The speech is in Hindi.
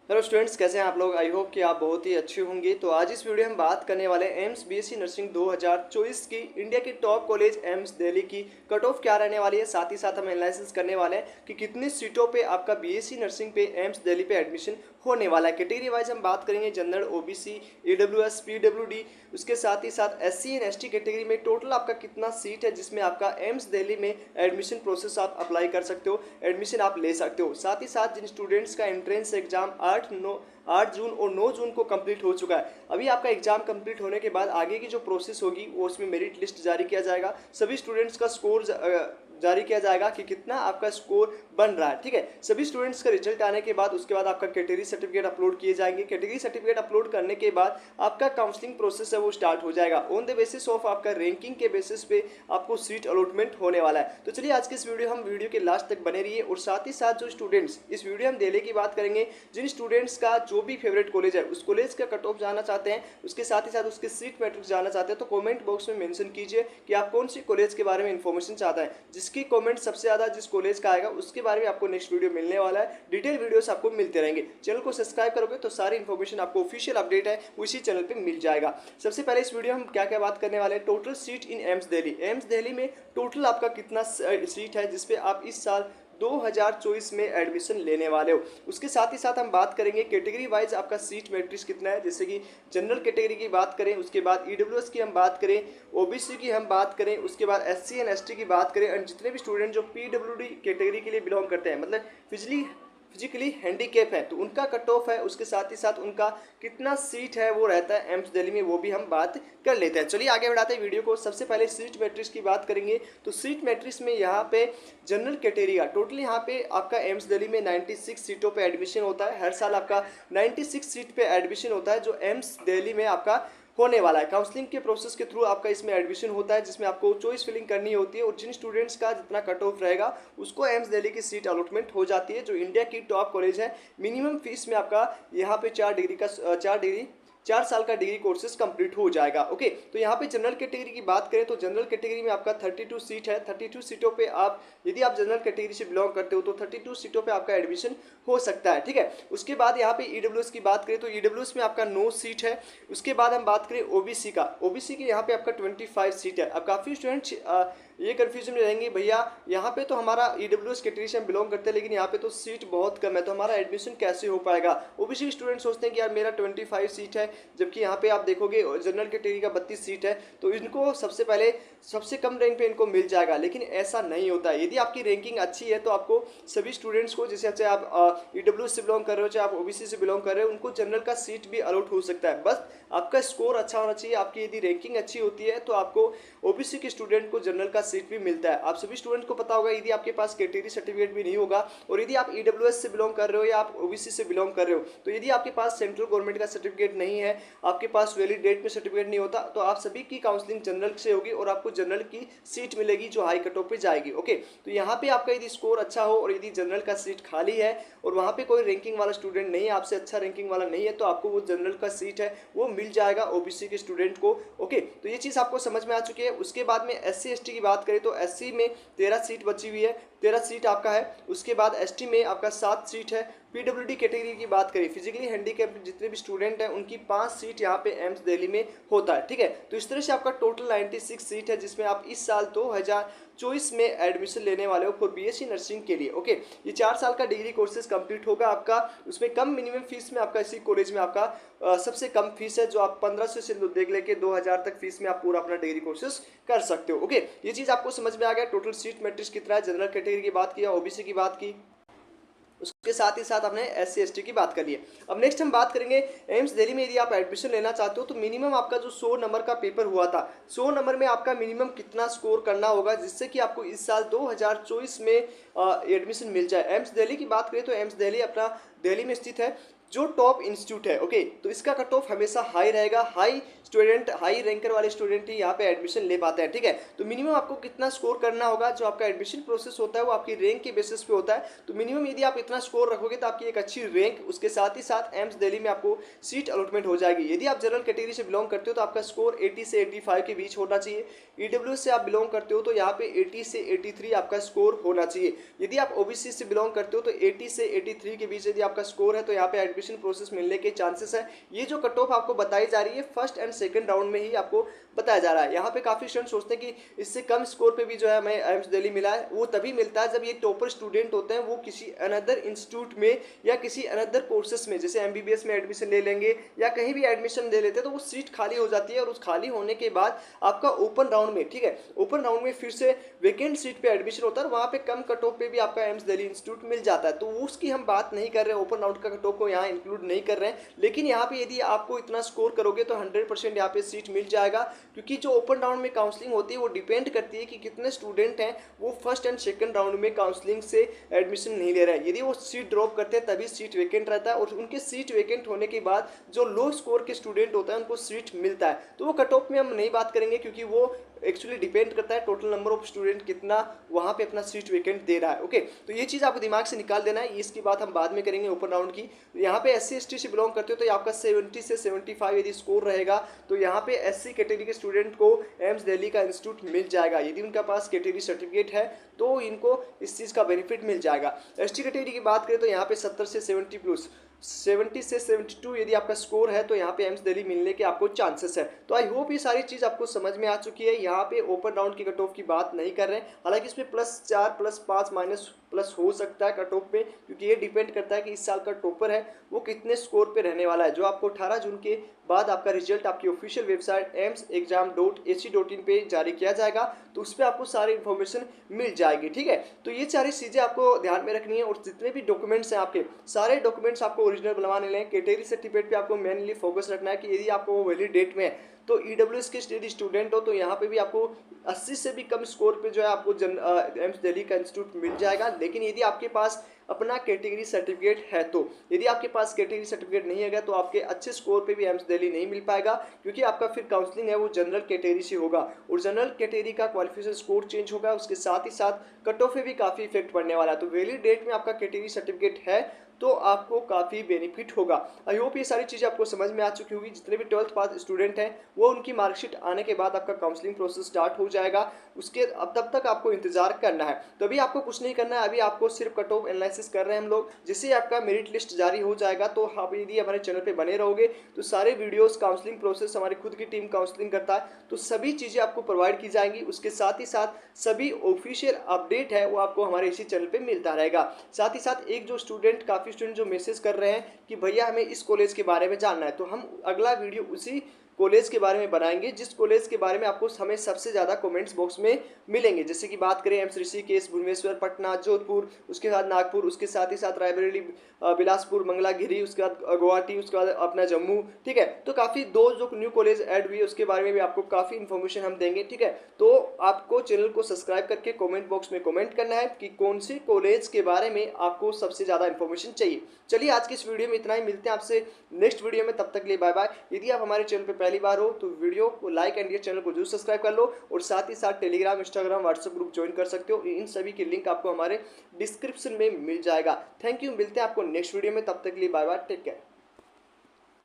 हेलो स्टूडेंट्स, कैसे हैं आप लोग। आई होप कि आप बहुत ही अच्छे होंगे। तो आज इस वीडियो में हम बात करने वाले हैं एम्स बीएससी नर्सिंग 2024 की इंडिया की टॉप कॉलेज एम्स दिल्ली की कट ऑफ क्या रहने वाली है। साथ ही साथ हम एनालिसिस करने वाले हैं कि कितनी सीटों पे आपका बीएससी नर्सिंग पे एम्स दिल्ली पे एडमिशन होने वाला है। कैटेगरी वाइज हम बात करेंगे जनरल, ओबीसी, ईडब्ल्यूएस, पीडब्ल्यूडी। उसके साथ ही साथ एससी एंड एसटी कैटेगरी में टोटल आपका कितना सीट है जिसमें आपका एम्स दिल्ली में एडमिशन प्रोसेस आप अप्लाई कर सकते हो, एडमिशन आप ले सकते हो। साथ ही साथ जिन स्टूडेंट्स का एंट्रेंस एग्जाम 8 जून और 9 जून को कंप्लीट हो चुका है, अभी आपका एग्जाम कंप्लीट होने के बाद आगे की जो प्रोसेस होगी वो उसमें मेरिट लिस्ट जारी किया जाएगा। सभी स्टूडेंट्स का स्कोर जारी किया जाएगा कि कितना आपका स्कोर बन रहा है। ठीक है, सभी स्टूडेंट्स का रिजल्ट आने के बाद उसके बाद आपका कैटेगरी सर्टिफिकेट अपलोड किए जाएंगे। कैटेगरी सर्टिफिकेट अपलोड करने के बाद आपका काउंसलिंग प्रोसेस है वो स्टार्ट हो जाएगा। ऑन द बेसिस ऑफ आपका रैंकिंग के बेसिस पे आपको सीट अलॉटमेंट होने वाला है। तो चलिए आज के इस वीडियो के लास्ट तक बने रहिए। और साथ ही साथ जो स्टूडेंट्स इस वीडियो हम दिल्ली की बात करेंगे, जिन स्टूडेंट्स का जो भी फेवरेट कॉलेज है उस कॉलेज का कट ऑफ जानना चाहते हैं, उसके साथ ही साथ उसके सीट मैट्रिक्स जानना चाहते हैं, तो कमेंट बॉक्स में मेंशन कीजिए कि आप कौन सी कॉलेज के बारे में इंफॉर्मेशन चाहते हैं। जिसकी कमेंट सबसे ज़्यादा जिस कॉलेज का आएगा उसके बारे में आपको नेक्स्ट वीडियो मिलने वाला है। डिटेल वीडियोस आपको मिलते रहेंगे। चैनल को सब्सक्राइब करोगे तो सारी इन्फॉर्मेशन आपको ऑफिशियल अपडेट है उसी चैनल पे मिल जाएगा। सबसे पहले इस वीडियो हम क्या क्या बात करने वाले हैं, टोटल सीट इन एम्स दिल्ली। एम्स दिल्ली में टोटल आपका कितना सीट है जिसपे आप इस साल 2024 में एडमिशन लेने वाले हो। उसके साथ ही साथ हम बात करेंगे कैटेगरी वाइज आपका सीट मैट्रिक्स कितना है। जैसे कि जनरल कैटेगरी की बात करें, उसके बाद ईडब्ल्यूएस की हम बात करें, ओबीसी की हम बात करें, उसके बाद एससी एंड एसटी की बात करें, और जितने भी स्टूडेंट जो पीडब्ल्यूडी कैटेगरी के लिए बिलोंग करते हैं, मतलब फिजिकली हैंडीकेप है, तो उनका कट ऑफ है। उसके साथ ही साथ उनका कितना सीट है वो रहता है एम्स दिल्ली में, वो भी हम बात कर लेते हैं। चलिए आगे बढ़ाते हैं वीडियो को। सबसे पहले सीट मैट्रिक्स की बात करेंगे। तो सीट मैट्रिक्स में यहाँ पे जनरल कैटेगरी का टोटल यहाँ पे आपका एम्स दिल्ली में 96 सीटों पे एडमिशन होता है। हर साल आपका 96 सीट पे एडमिशन होता है जो एम्स दिल्ली में आपका होने वाला है। काउंसलिंग के प्रोसेस के थ्रू आपका इसमें एडमिशन होता है, जिसमें आपको चॉइस फिलिंग करनी होती है और जिन स्टूडेंट्स का जितना कट ऑफ रहेगा उसको एम्स दिल्ली की सीट अलॉटमेंट हो जाती है, जो इंडिया की टॉप कॉलेज है। मिनिमम फीस में आपका यहाँ पे 4 साल का डिग्री कोर्सेज कंप्लीट हो जाएगा। ओके, तो यहाँ पे जनरल कैटेगरी की बात करें तो जनरल कैटेगरी में आपका 32 सीट है। 32 सीटों पे आप, यदि आप जनरल कैटेगरी से बिलोंग करते हो तो 32 सीटों पे आपका एडमिशन हो सकता है। ठीक है, उसके बाद यहाँ पे ईडब्ल्यूएस की बात करें तो ईडब्ल्यूएस में आपका 9 सीट है। उसके बाद हम बात करें ओबीसी का, ओबीसी के यहाँ पे आपका 25 सीट है। अब काफ़ी स्टूडेंट्स ये कन्फ्यूजन में रहेंगे, भैया यहाँ पे तो हमारा ईडब्ल्यूएस कैटेगरी से हम बिलोंग करते हैं लेकिन यहाँ पे तो सीट बहुत कम है, तो हमारा एडमिशन कैसे हो पाएगा। ओबीसी स्टूडेंट सोचते हैं कि यार मेरा 25 सीट है, जबकि यहाँ पे आप देखोगे जनरल कैटेगरी का 32 सीट है, तो इनको सबसे पहले सबसे कम रैंक पे इनको मिल जाएगा। लेकिन ऐसा नहीं होता है। यदि आपकी रैंकिंग अच्छी है तो आपको सभी स्टूडेंट्स को, जैसे चाहे आप ईडब्ल्यूएस से बिलोंग कर रहे हो चाहे आप ओबीसी से बिलोंग कर रहे हो, उनको जनरल का सीट भी अलॉट हो सकता है। बस आपका स्कोर अच्छा होना चाहिए। आपकी यदि रैंकिंग अच्छी होती है तो आपको ओबीसी के स्टूडेंट को जनरल का सीट भी मिलता है। आप सभी स्टूडेंट को पता होगा, यदि आपके पास कैटेगरी सर्टिफिकेट भी नहीं होगा और यदि आप ईडब्ल्यूएस से बिलोंग कर रहे हो या आप ओबीसी से बिलोंग कर रहे हो, तो यदि आपके पास सेंट्रल गवर्नमेंट का सर्टिफिकेट नहीं है, आपके पास वैलिड डेट में सर्टिफिकेट नहीं होता, तो आप सभी की काउंसलिंग जनरल से होगी और आपको जनरल की सीट मिलेगी जो हाई कट ऑफ पे जाएगी। ओके, तो यहाँ पे आपका यदि स्कोर अच्छा हो और यदि जनरल का सीट खाली है और वहाँ पे कोई रैंकिंग वाला स्टूडेंट नहीं है, आपसे अच्छा रैंकिंग वाला नहीं है, तो आपको वो जनरल का सीट है वो मिल जाएगा ओबीसी के स्टूडेंट को। ओके, तो ये चीज़ आपको समझ में आ चुकी है। उसके बाद में एससी एसटी की बात करें तो एससी में 13 सीट बची हुई है, 13 सीट आपका है। उसके बाद एसटी में आपका 7 सीट है। पीडब्ल्यूडी कैटेगरी की बात करें, फिजिकली हैंडीकैप जितने भी स्टूडेंट हैं उनकी 5 सीट यहाँ पे एम्स दिल्ली में होता है। ठीक है, तो इस तरह से आपका टोटल 96 सीट है जिसमें आप इस साल 2024 में एडमिशन लेने वाले हो फॉर बीएससी नर्सिंग के लिए। ओके, ये 4 साल का डिग्री कोर्सेज कंप्लीट होगा आपका। उसमें कम मिनिमम फीस में आपका इसी कॉलेज में आपका सबसे कम फीस है, जो आप 1500 से देख लेके 2000 तक फीस में आप पूरा अपना डिग्री कोर्सेज कर सकते हो। ओके, ये चीज़ आपको समझ में आ गया। टोटल सीट मैट्रिक्स कितना है, जनरल कैटेगरी की बात किया, ओबीसी की बात की, उसके साथ ही साथ हमने एससी एसटी की बात करी है। अब नेक्स्ट हम बात करेंगे एम्स दिल्ली में यदि आप एडमिशन लेना चाहते हो तो मिनिमम आपका जो 100 नंबर का पेपर हुआ था, 100 नंबर में आपका मिनिमम कितना स्कोर करना होगा जिससे कि आपको इस साल 2024 में एडमिशन मिल जाए। एम्स दिल्ली की बात करें तो एम्स दिल्ली अपना दिल्ली में स्थित है, जो टॉप इंस्टीट्यूट है। ओके, तो इसका कट ऑफ हमेशा हाई रहेगा। हाई रैंकर वाले स्टूडेंट ही यहाँ पे एडमिशन ले पाते हैं। ठीक है, तो मिनिमम आपको कितना स्कोर करना होगा, जो आपका एडमिशन प्रोसेस होता है वो आपकी रैंक के बेसिस पे होता है। तो मिनिमम यदि आप इतना स्कोर रखोगे तो आपकी एक अच्छी रैंक, उसके साथ ही साथ एम्स दिल्ली में आपको सीट अलॉटमेंट हो जाएगी। यदि आप जनरल कैटेगरी से बिलोंग करते हो तो आपका स्कोर 80 से 85 के बीच होना चाहिए। ईडब्ल्यूएस से आप बिलोंग करते हो तो यहाँ पे 80 से 83 आपका स्कोर होना चाहिए। यदि आप ओबीसी से बिलोंग करते हो तो 80 से 83 के बीच यदि आपका स्कोर है तो यहाँ पे एडमिशन प्रोसेस मिलने के चांसेस है। ये जो कट ऑफ आपको बताई जा रही है फर्स्ट एंड सेकंड राउंड में ही आपको बताया जा रहा है। यहाँ पे काफी स्टूडेंट सोचते हैं कि इससे कम स्कोर पे भी जो है हमें एम्स दिल्ली मिला है, वो तभी मिलता है जब ये टॉपर स्टूडेंट होते हैं वो किसी अनदर इंस्टीट्यूट में या किसी अनदर कोर्सेस में जैसे एमबीबीएस में एडमिशन ले लेंगे या कहीं भी एडमिशन ले लेते हैं तो वो सीट खाली हो जाती है और उस खाली होने के बाद आपका ओपन राउंड में, ठीक है, ओपन राउंड में फिर से वेकेंट सीट पे एडमिशन होता है और वहाँ पे कम कट ऑफ पे भी आपका एम्स दिल्ली इंस्टीट्यूट मिल जाता है। तो उसकी हम बात नहीं कर रहे हैं, ओपन राउंड का कट ऑफ को यहाँ इंक्लूड नहीं कर रहे हैं। लेकिन यहाँ पे यदि आपको इतना स्कोर करोगे तो 100% यहाँ पे सीट मिल जाएगा, क्योंकि जो ओपन राउंड में काउंसलिंग होती है वो डिपेंड करती है कि कितने स्टूडेंट हैं वो फर्स्ट एंड सेकंड राउंड में काउंसलिंग से एडमिशन नहीं ले रहे हैं। यदि वो सीट ड्रॉप करते हैं तभी सीट वेकेंट रहता है और उनके सीट वेकेंट होने के बाद जो लो स्कोर के स्टूडेंट होता है उनको सीट मिलता है। तो वो कट ऑफ में हम नहीं बात करेंगे क्योंकि वो एक्चुअली डिपेंड करता है टोटल नंबर ऑफ स्टूडेंट कितना वहाँ पे अपना सीट वेकेंट दे रहा है। ओके, तो ये चीज़ आपको दिमाग से निकाल देना है, इसकी बात हम बाद में करेंगे ओपन राउंड की। यहाँ पे SC ST से बिलोंग करते हो तो आपका 70 से 75 यदि स्कोर रहेगा तो यहाँ पे SC कैटेगरी के स्टूडेंट को एम्स दिल्ली का इंस्टीट्यूट मिल जाएगा। यदि उनका पास कैटेगरी सर्टिफिकेट है तो इनको इस चीज़ का बेनिफिट मिल जाएगा। ST कैटेगरी की बात करें तो यहाँ पे 70 से 70 प्लस 70 से 72 यदि आपका स्कोर है तो यहाँ पे एम्स दिल्ली मिलने के आपको चांसेस है। तो आई होप ये सारी चीज़ आपको समझ में आ चुकी है। यहाँ पे ओपन राउंड की कट ऑफ की बात नहीं कर रहे हैं, हालांकि इसमें +4 +5 माइनस हो सकता है कट ऑफ में, क्योंकि ये डिपेंड करता है कि इस साल का टॉपर है वो कितने स्कोर पे रहने वाला है, जो आपको 18 जून के बाद आपका रिजल्ट आपकी ऑफिशियल वेबसाइट emsexam.ac.in पे जारी किया जाएगा। तो उस पर आपको सारी इन्फॉर्मेशन मिल जाएगी, ठीक है। तो ये सारी चीज़ें आपको ध्यान में रखनी है और जितने भी डॉक्यूमेंट्स हैं आपके सारे डॉक्यूमेंट्स आपको ओरिजिनल बनवाने लें। कैटेगरी सर्टिफिकेट पे आपको मेनली फोकस रखना है कि यदि आपको वो वैलिड डेट में है तो ईडब्ल्यूएस के यदि स्टूडेंट हो तो यहाँ पे भी आपको 80 से भी कम स्कोर पे जो है आपको एम्स दिल्ली का इंस्टीट्यूट मिल जाएगा। लेकिन यदि आपके पास अपना कैटेगरी सर्टिफिकेट है तो, यदि आपके पास कैटेगरी सर्टिफिकेट नहीं है तो आपके अच्छे स्कोर पे भी एम्स दिल्ली नहीं मिल पाएगा, क्योंकि आपका फिर काउंसलिंग है वो जनरल कैटेगरी से होगा और जनरल कैटेगरी का क्वालिफिकेशन स्कोर चेंज होगा, उसके साथ ही साथ कट ऑफ पे भी काफ़ी इफेक्ट पड़ने वाला है। तो वैलिड डेट में आपका कैटेगरी सर्टिफिकेट है तो आपको काफ़ी बेनिफिट होगा। आई होप ये सारी चीज़ें आपको समझ में आ चुकी होगी। जितने भी 12th पास स्टूडेंट हैं वो उनकी मार्कशीट आने के बाद आपका काउंसलिंग प्रोसेस स्टार्ट हो जाएगा, उसके अब तब तक आपको इंतजार करना है। तो अभी आपको कुछ नहीं करना है, अभी आपको सिर्फ कट ऑफ एनालिसिस कर रहे हैं हम लोग। जिससे आपका मेरिट लिस्ट जारी हो जाएगा तो आप यदि हमारे चैनल पर बने रहोगे तो सारे वीडियोज़ काउंसलिंग प्रोसेस हमारी खुद की टीम काउंसलिंग करता है तो सभी चीज़ें आपको प्रोवाइड की जाएंगी। उसके साथ ही साथ सभी ऑफिशियल अपडेट है वो आपको हमारे इसी चैनल पर मिलता रहेगा। साथ ही साथ एक जो स्टूडेंट काफ़ी स्टूडेंट जो मैसेज कर रहे हैं कि भैया हमें इस कॉलेज के बारे में जानना है, तो हम अगला वीडियो उसी कॉलेज के बारे में बनाएंगे जिस कॉलेज के बारे में आपको हमें सबसे ज़्यादा कमेंट्स बॉक्स में मिलेंगे। जैसे कि बात करें एम्स ऋषिकेश, भुवनेश्वर, पटना, जोधपुर, उसके बाद नागपुर, उसके साथ ही साथ रायबरेली, बिलासपुर, मंगलागिरी, उसके बाद गुवाहाटी, उसके बाद अपना जम्मू, ठीक है। तो काफ़ी दो जो न्यू कॉलेज ऐड हुई है उसके बारे में भी आपको काफ़ी इन्फॉर्मेशन हम देंगे, ठीक है। तो आपको चैनल को सब्सक्राइब करके कॉमेंट बॉक्स में कॉमेंट करना है कि कौन सी कॉलेज के बारे में आपको सबसे ज़्यादा इन्फॉर्मेशन चाहिए। चलिए आज की इस वीडियो में इतना ही, मिलते हैं आपसे नेक्स्ट वीडियो में, तब तक के लिए बाय बाय। यदि आप हमारे चैनल पर पहली बार हो तो वीडियो को लाइक एंड ये चैनल को जरूर सब्सक्राइब कर लो और साथ ही साथ Telegram, Instagram, WhatsApp group join कर सकते हो। इन सभी की लिंक आपको हमारे डिस्क्रिप्शन में मिल जाएगा। थैंक यू, मिलते हैं आपको नेक्स्ट वीडियो में, तब तक के लिए बाय बाय, टेक केयर।